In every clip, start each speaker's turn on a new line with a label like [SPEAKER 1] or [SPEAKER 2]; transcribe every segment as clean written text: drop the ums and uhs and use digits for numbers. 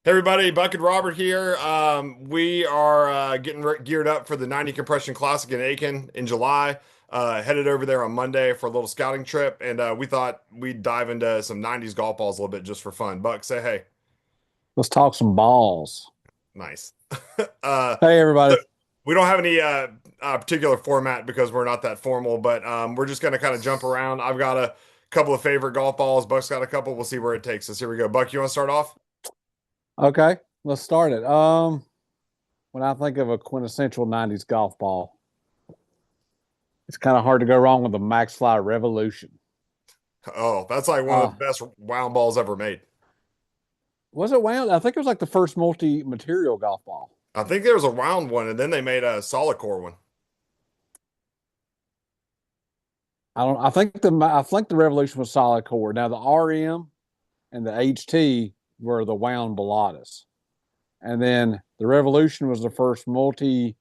[SPEAKER 1] Hey everybody, Buck and Robert here. We are getting geared up for the 90 Compression Classic in Aiken in July. Headed over there on Monday for a little scouting trip, and we thought we'd dive into some 90s golf balls a little bit just for fun. Buck, say hey.
[SPEAKER 2] Let's talk some balls.
[SPEAKER 1] Nice. Uh,
[SPEAKER 2] Hey,
[SPEAKER 1] so
[SPEAKER 2] everybody.
[SPEAKER 1] we don't have any particular format because we're not that formal, but we're just going to kind of jump around. I've got a couple of favorite golf balls. Buck's got a couple. We'll see where it takes us. Here we go. Buck, you want to start off?
[SPEAKER 2] Okay, let's start it. When I think of a quintessential 90s golf ball, it's kind of hard to go wrong with the maxfli Revolution.
[SPEAKER 1] Oh, that's like one of
[SPEAKER 2] Uh,
[SPEAKER 1] the best wound balls ever made.
[SPEAKER 2] was it wound? I think it was like the first multi-material golf ball.
[SPEAKER 1] I think there was a round one, and then they made a solid core one.
[SPEAKER 2] I think the Revolution was solid core. Now the RM and the HT were the wound Bellatas. And then the Revolution was the first multi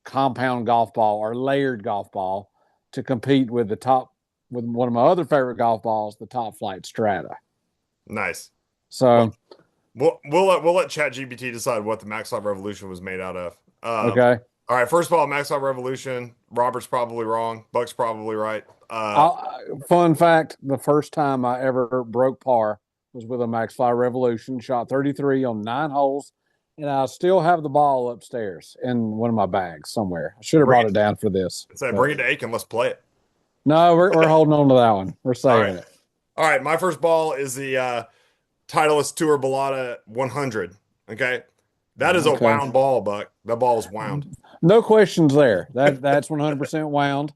[SPEAKER 2] compound golf ball or layered golf ball to compete with one of my other favorite golf balls, the Top Flight Strata.
[SPEAKER 1] Nice. Well,
[SPEAKER 2] So,
[SPEAKER 1] we'll let ChatGPT decide what the Maxwell Revolution was made out of.
[SPEAKER 2] okay.
[SPEAKER 1] All right. First of all, Maxwell Revolution. Robert's probably wrong. Buck's probably right.
[SPEAKER 2] Fun fact, the first time I ever broke par was with a maxfli Revolution, shot 33 on 9 holes, and I still have the ball upstairs in one of my bags somewhere. I should have
[SPEAKER 1] Bring
[SPEAKER 2] brought
[SPEAKER 1] it.
[SPEAKER 2] it down for this,
[SPEAKER 1] Say
[SPEAKER 2] but
[SPEAKER 1] bring it to Aiken. Let's play it.
[SPEAKER 2] no, we're holding on to that one. We're
[SPEAKER 1] All right.
[SPEAKER 2] saving it.
[SPEAKER 1] All right. My first ball is the Titleist Tour Bellata 100. Okay. That is a
[SPEAKER 2] Okay.
[SPEAKER 1] wound ball, Buck. That ball is wound.
[SPEAKER 2] No questions there. That's 100% wound.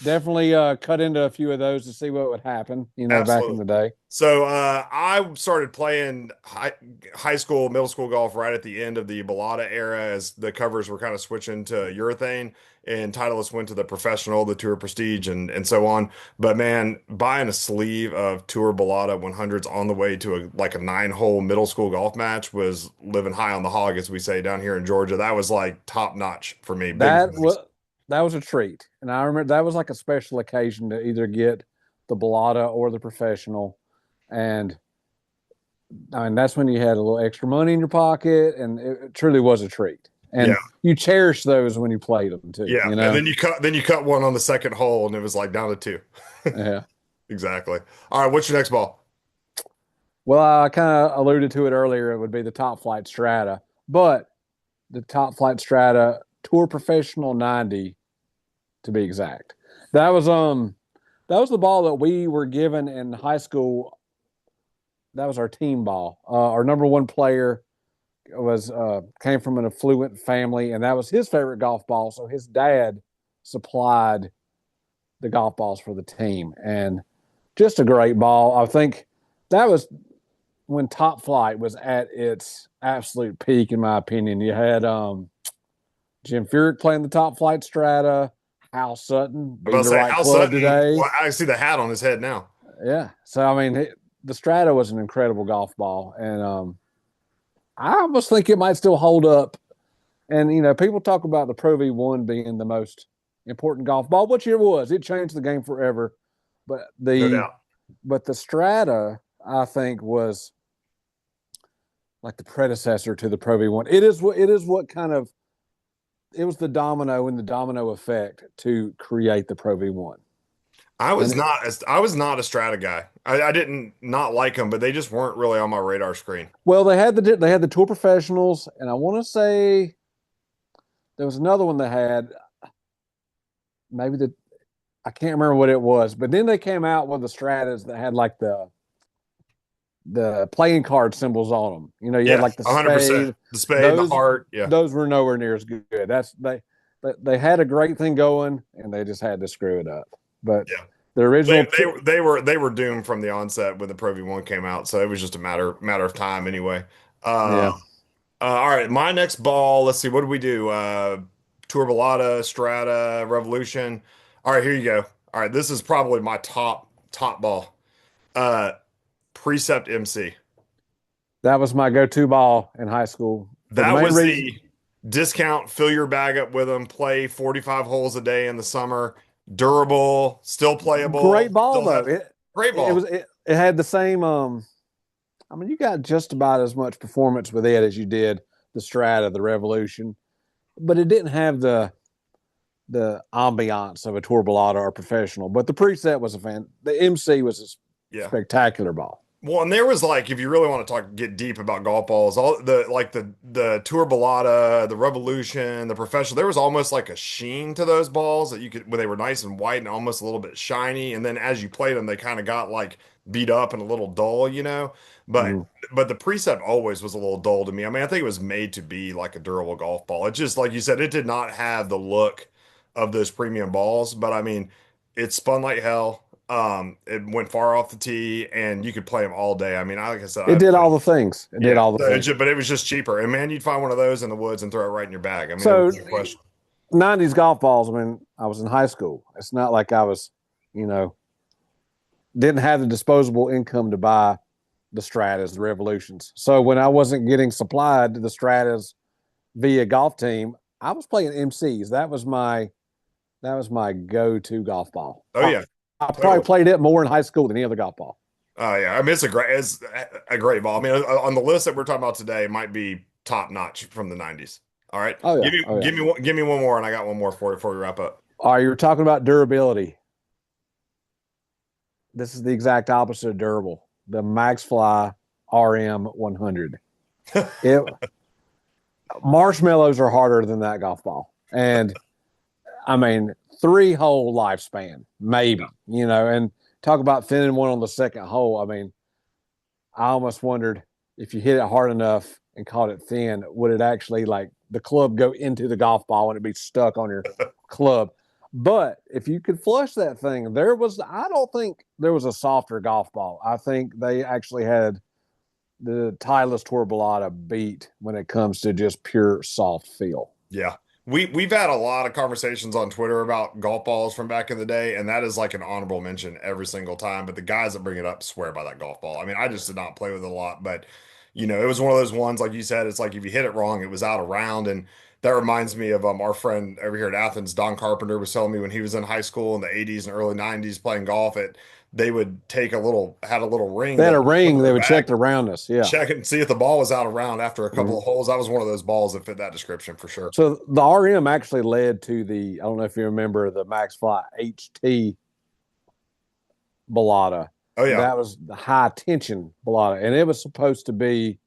[SPEAKER 2] Definitely cut into a few of those to see what would happen, back in
[SPEAKER 1] Absolutely.
[SPEAKER 2] the day.
[SPEAKER 1] So I started playing high school, middle school golf right at the end of the Balata era as the covers were kind of switching to urethane and Titleist went to the professional, the Tour Prestige and so on. But man, buying a sleeve of Tour Balata 100s on the way to a 9-hole middle school golf match was living high on the hog, as we say down here in Georgia. That was like top notch for me. Big
[SPEAKER 2] That
[SPEAKER 1] bucks.
[SPEAKER 2] was that was a treat, and I remember that was like a special occasion to either get the Bellata or the professional, and I mean that's when you had a little extra money in your pocket, and it truly was a treat.
[SPEAKER 1] Yeah.
[SPEAKER 2] And you cherish those when you played them too.
[SPEAKER 1] Yeah. And then you cut one on the second hole and it was like down to two.
[SPEAKER 2] Yeah.
[SPEAKER 1] Exactly. All right, what's your next ball?
[SPEAKER 2] Well, I kind of alluded to it earlier. It would be the Top Flight Strata, but the Top Flight Strata Tour Professional 90 to be exact. That was that was the ball that we were given in high school. That was our team ball. Our number one player was came from an affluent family, and that was his favorite golf ball. So his dad supplied the golf balls for the team, and just a great ball. I think that was when Top Flight was at its absolute peak, in my opinion. You had Jim Furyk playing the Top Flight Strata, Hal Sutton,
[SPEAKER 1] I'm
[SPEAKER 2] be
[SPEAKER 1] about
[SPEAKER 2] in
[SPEAKER 1] to
[SPEAKER 2] the
[SPEAKER 1] say
[SPEAKER 2] right
[SPEAKER 1] Hal
[SPEAKER 2] club
[SPEAKER 1] Sutton.
[SPEAKER 2] today.
[SPEAKER 1] Well, I see the hat on his head now.
[SPEAKER 2] Yeah. So I mean, the Strata was an incredible golf ball, and I almost think it might still hold up. And people talk about the Pro V1 being the most important golf ball, which it was. It changed the game forever. But
[SPEAKER 1] No
[SPEAKER 2] the
[SPEAKER 1] doubt.
[SPEAKER 2] but the Strata, I think, was like the predecessor to the Pro V1. It is what kind of it was the domino and the domino effect to create the Pro V1.
[SPEAKER 1] I
[SPEAKER 2] And
[SPEAKER 1] was not I was not a Strata guy. I didn't not like them, but they just weren't really on my radar screen.
[SPEAKER 2] well, they had the Tour Professionals, and I want to say there was another one they had. Maybe I can't remember what it was, but then they came out with the Stratas that had like the playing card symbols on them. You had
[SPEAKER 1] Yeah,
[SPEAKER 2] like the
[SPEAKER 1] 100%.
[SPEAKER 2] spade.
[SPEAKER 1] The spade, the
[SPEAKER 2] Those
[SPEAKER 1] heart. Yeah.
[SPEAKER 2] those were nowhere near as good. They had a great thing going, and they just had to screw it up. But
[SPEAKER 1] Yeah.
[SPEAKER 2] the
[SPEAKER 1] They,
[SPEAKER 2] original,
[SPEAKER 1] they were doomed from the onset when the Pro V1 came out, so it was just a matter of time anyway. Uh,
[SPEAKER 2] yeah,
[SPEAKER 1] all right, my next ball. Let's see, what do we do? Tour Bellata, Strata, Revolution. All right, here you go. All right, this is probably my top ball. Uh, Precept MC.
[SPEAKER 2] that was my go-to ball in high school for the
[SPEAKER 1] That
[SPEAKER 2] main
[SPEAKER 1] was
[SPEAKER 2] reason.
[SPEAKER 1] the discount. Fill your bag up with them. Play 45 holes a day in the summer. Durable, still playable.
[SPEAKER 2] Great ball
[SPEAKER 1] Still
[SPEAKER 2] though.
[SPEAKER 1] have
[SPEAKER 2] It
[SPEAKER 1] great
[SPEAKER 2] it was
[SPEAKER 1] ball.
[SPEAKER 2] it, it had the same I mean, you got just about as much performance with it as you did the Strata, the Revolution, but it didn't have the ambiance of a tour ballata or professional. But the preset was a fan. The MC was a
[SPEAKER 1] Yeah.
[SPEAKER 2] spectacular ball.
[SPEAKER 1] Well, and there was like, if you really want to get deep about golf balls, all the Tour Bellata, the Revolution, the Professional, there was almost like a sheen to those balls that you could when they were nice and white and almost a little bit shiny. And then as you played them, they kind of got like beat up and a little dull, you know. But
[SPEAKER 2] Mm-hmm.
[SPEAKER 1] but the Precept always was a little dull to me. I mean, I think it was made to be like a durable golf ball. It just like you said, it did not have the look of those premium balls. But I mean, it spun like hell. It went far off the tee, and you could play them all day. I mean, like I said,
[SPEAKER 2] It
[SPEAKER 1] I
[SPEAKER 2] did all
[SPEAKER 1] played.
[SPEAKER 2] the things. It did
[SPEAKER 1] Yeah,
[SPEAKER 2] all the things.
[SPEAKER 1] but it was just cheaper. And man, you'd find one of those in the woods and throw it right in your bag. I mean, there was
[SPEAKER 2] So
[SPEAKER 1] no question.
[SPEAKER 2] 90s golf balls, I mean, I was in high school. It's not like I was, you know, didn't have the disposable income to buy the Stratas, the Revolutions. So when I wasn't getting supplied the Stratas via golf team, I was playing MCs. That was my go-to golf ball.
[SPEAKER 1] Oh
[SPEAKER 2] I,
[SPEAKER 1] yeah,
[SPEAKER 2] I probably
[SPEAKER 1] totally.
[SPEAKER 2] played it more in high school than any other golf ball.
[SPEAKER 1] Oh yeah. I mean, it's a great ball. I mean, on the list that we're talking about today, it might be top notch from the '90s. All right,
[SPEAKER 2] Oh yeah, oh yeah.
[SPEAKER 1] give me one more, and I got one more for you before we wrap up.
[SPEAKER 2] All right, you were talking about durability. This is the exact opposite of durable. The maxfli RM 100. It Marshmallows are harder than that golf ball, and I mean, 3 hole lifespan, maybe, and talk about thinning one on the second hole. I mean, I almost wondered if you hit it hard enough and caught it thin, would it actually like the club go into the golf ball and it be stuck on your club? But if you could flush that thing, I don't think there was a softer golf ball. I think they actually had the Titleist Tour Bellata beat when it comes to just pure soft feel.
[SPEAKER 1] Yeah. We've had a lot of conversations on Twitter about golf balls from back in the day, and that is like an honorable mention every single time. But the guys that bring it up swear by that golf ball. I mean, I just did not play with it a lot, but it was one of those ones, like you said, it's like if you hit it wrong, it was out of round. And that reminds me of our friend over here at Athens, Don Carpenter, was telling me when he was in high school in the 80s and early 90s playing golf, they would had a little ring
[SPEAKER 2] They had
[SPEAKER 1] that
[SPEAKER 2] a
[SPEAKER 1] put
[SPEAKER 2] ring,
[SPEAKER 1] in
[SPEAKER 2] they
[SPEAKER 1] their
[SPEAKER 2] would check
[SPEAKER 1] bag,
[SPEAKER 2] the roundness. Yeah.
[SPEAKER 1] check it and see if the ball was out of round after a couple
[SPEAKER 2] Mhm.
[SPEAKER 1] of holes. That was one of those balls that fit that description for sure.
[SPEAKER 2] So the RM actually led to I don't know if you remember the maxfli HT Bellata.
[SPEAKER 1] Oh yeah.
[SPEAKER 2] That was the high tension Bellata. And it was supposed to be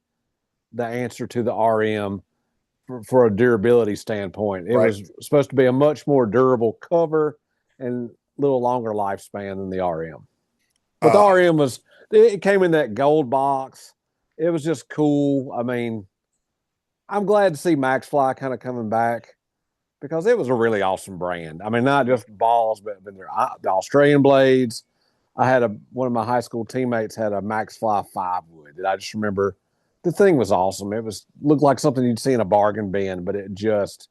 [SPEAKER 2] the answer to the RM for a durability standpoint. It
[SPEAKER 1] Right.
[SPEAKER 2] was supposed to be a much more durable cover and a little longer lifespan than the RM. But the
[SPEAKER 1] Uh,
[SPEAKER 2] RM it came in that gold box. It was just cool. I mean, I'm glad to see maxfli kind of coming back because it was a really awesome brand. I mean, not just balls, but the Australian blades. I had one of my high school teammates had a maxfli 5 wood that I just remember. The thing was awesome. It looked like something you'd see in a bargain bin, but it just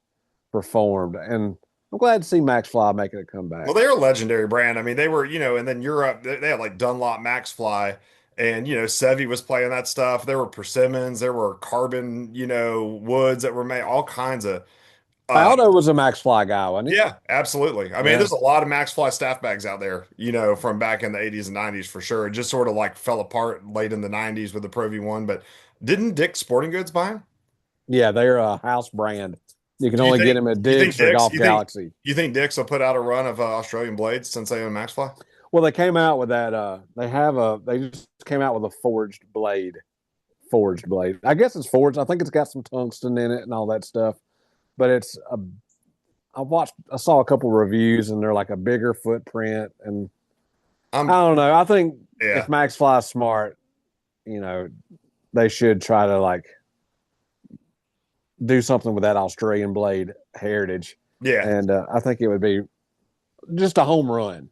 [SPEAKER 2] performed. And I'm glad to see maxfli making a
[SPEAKER 1] well,
[SPEAKER 2] comeback.
[SPEAKER 1] they're a legendary brand. I mean, they were, and then Europe, they had like Dunlop Maxfly, and Sevi was playing that stuff. There were persimmons, there were carbon, woods that were made, all kinds of. Uh,
[SPEAKER 2] Aldo was a maxfli guy, wasn't he?
[SPEAKER 1] yeah, absolutely. I mean,
[SPEAKER 2] Yeah.
[SPEAKER 1] there's a lot of Maxfly staff bags out there, from back in the 80s and 90s for sure. It just sort of like fell apart late in the 90s with the Pro V1, but didn't Dick's Sporting Goods buy them?
[SPEAKER 2] Yeah, they're a house brand. You can
[SPEAKER 1] Do you
[SPEAKER 2] only get
[SPEAKER 1] think
[SPEAKER 2] them at
[SPEAKER 1] you think
[SPEAKER 2] Dick's or
[SPEAKER 1] Dick's
[SPEAKER 2] Golf Galaxy.
[SPEAKER 1] you think Dick's will put out a run of Australian blades since they own Maxfly?
[SPEAKER 2] Well, they came out with that. They just came out with a forged blade. Forged blade. I guess it's forged. I think it's got some tungsten in it and all that stuff. But I saw a couple reviews and they're like a bigger footprint. And I
[SPEAKER 1] I'm
[SPEAKER 2] don't know. I think if
[SPEAKER 1] yeah.
[SPEAKER 2] Max Fly's smart, you know, they should try to like do something with that Australian blade heritage.
[SPEAKER 1] Yeah.
[SPEAKER 2] And I think it would be just a home run,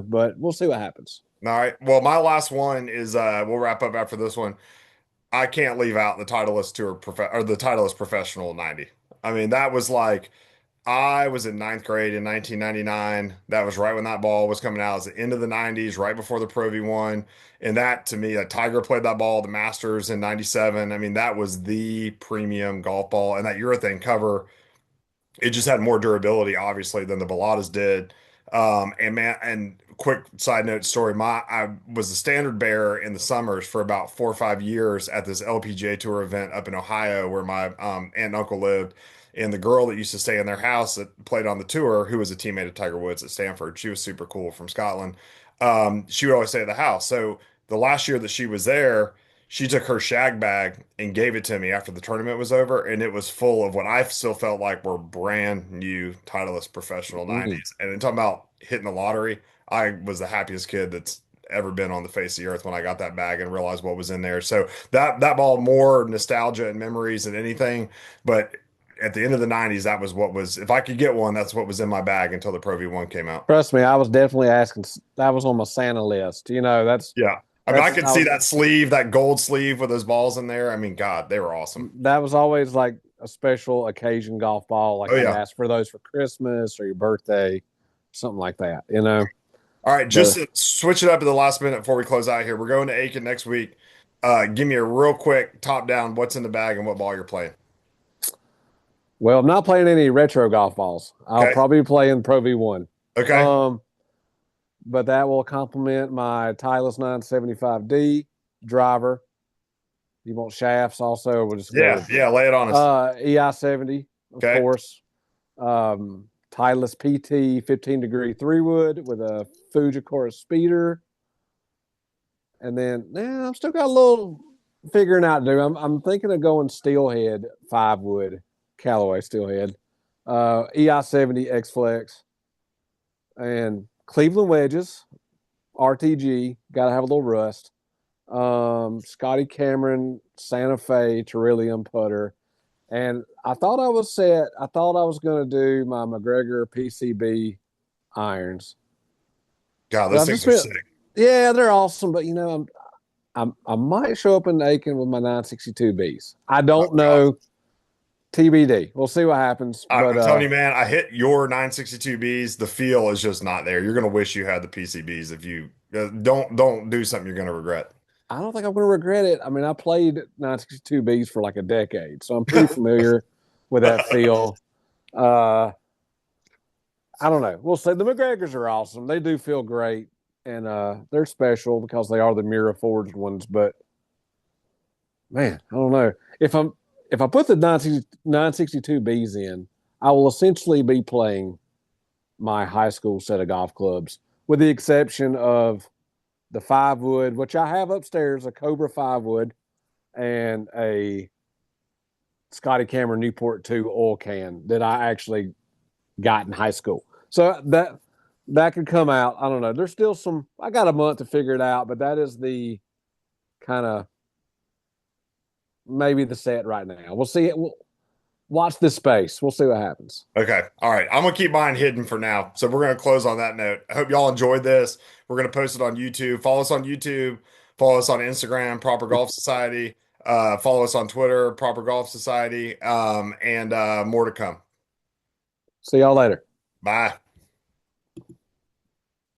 [SPEAKER 2] but we'll see what happens.
[SPEAKER 1] All right. Well, my last one is we'll wrap up after this one. I can't leave out the Titleist or the Titleist Professional 90. I mean, that was like I was in ninth grade in 1999. That was right when that ball was coming out. It was the end of the 90s, right before the Pro V1. And that to me, Tiger played that ball, the Masters in 97. I mean, that was the premium golf ball. And that urethane cover, it just had more durability, obviously, than the Bellatas did. And man, and quick side note story. I was the standard bearer in the summers for about 4 or 5 years at this LPGA tour event up in Ohio where my aunt and uncle lived. And the girl that used to stay in their house that played on the tour, who was a teammate of Tiger Woods at Stanford, she was super cool from Scotland. She would always stay at the house. So the last year that she was there, she took her shag bag and gave it to me after the tournament was over, and it was full of what I still felt like were brand new Titleist professional
[SPEAKER 2] Mm.
[SPEAKER 1] 90s. And then talking about hitting the lottery, I was the happiest kid that's ever been on the face of the earth when I got that bag and realized what was in there. So that ball more nostalgia and memories than anything. But at the end of the 90s, that was what was, if I could get one, that's what was in my bag until the Pro V1 came out.
[SPEAKER 2] Trust me, I was definitely asking. That was on my Santa list.
[SPEAKER 1] Yeah. I mean, I
[SPEAKER 2] That's
[SPEAKER 1] could
[SPEAKER 2] I
[SPEAKER 1] see
[SPEAKER 2] was
[SPEAKER 1] that sleeve, that gold sleeve with those balls in there. I mean, God, they were awesome.
[SPEAKER 2] that was always like a special occasion golf ball. Like
[SPEAKER 1] Oh,
[SPEAKER 2] you'd
[SPEAKER 1] yeah.
[SPEAKER 2] ask for those for Christmas or your birthday, something like that.
[SPEAKER 1] All right, just
[SPEAKER 2] But
[SPEAKER 1] to switch it up at the last minute before we close out here. We're going to Aiken next week. Give me a real quick top down, what's in the bag and what ball you're playing.
[SPEAKER 2] well, I'm not playing any retro golf balls. I'll
[SPEAKER 1] Okay.
[SPEAKER 2] probably be playing Pro V1.
[SPEAKER 1] Okay.
[SPEAKER 2] Um, but that will complement my Titleist 975D driver. You want shafts also, or we'll just go
[SPEAKER 1] Yeah.
[SPEAKER 2] with
[SPEAKER 1] Yeah. Lay it on us.
[SPEAKER 2] EI 70, of
[SPEAKER 1] Okay.
[SPEAKER 2] course. Titleist PT 15-degree 3-wood with a Fujikura speeder. And then, I'm still got a little figuring out to do. I'm thinking of going steelhead 5-wood, Callaway steelhead, EI 70 X Flex, and Cleveland wedges, RTG. Got to have a little rust. Scotty Cameron Santa Fe Trillium putter. And I thought I was set. I thought I was going to do my McGregor PCB irons,
[SPEAKER 1] God,
[SPEAKER 2] but
[SPEAKER 1] those
[SPEAKER 2] I've just
[SPEAKER 1] things are
[SPEAKER 2] been,
[SPEAKER 1] sick.
[SPEAKER 2] yeah, they're awesome. But I might show up in Aiken with my 962Bs. I
[SPEAKER 1] Oh,
[SPEAKER 2] don't
[SPEAKER 1] God.
[SPEAKER 2] know. TBD. We'll see what happens. But
[SPEAKER 1] I'm telling you, man, I hit your 962Bs. The feel is just not there. You're gonna wish you had the PCBs if you don't do something you're gonna regret.
[SPEAKER 2] I don't think I'm going to regret it. I mean, I played 962Bs for like a decade, so I'm pretty familiar with that feel. Uh, I don't know. We'll see. The McGregors are awesome. They do feel great, and they're special because they are the mirror forged ones. But man, I don't know if I put the 962Bs in, I will essentially be playing my high school set of golf clubs, with the exception of the 5-wood, which I have upstairs, a Cobra 5-wood, and a Scotty Cameron Newport 2 oil can that I actually got in high school. So that could come out. I don't know. There's still some. I got a month to figure it out, but that is the kind of maybe the set right now. We'll see it. We'll watch this space. We'll see what happens.
[SPEAKER 1] Okay. All right. I'm gonna keep mine hidden for now. So we're gonna close on that note. I hope y'all enjoyed this. We're gonna post it on YouTube. Follow us on YouTube. Follow us on Instagram, Proper Golf Society. Follow us on Twitter, Proper Golf Society. And more to come.
[SPEAKER 2] See y'all later.
[SPEAKER 1] Bye.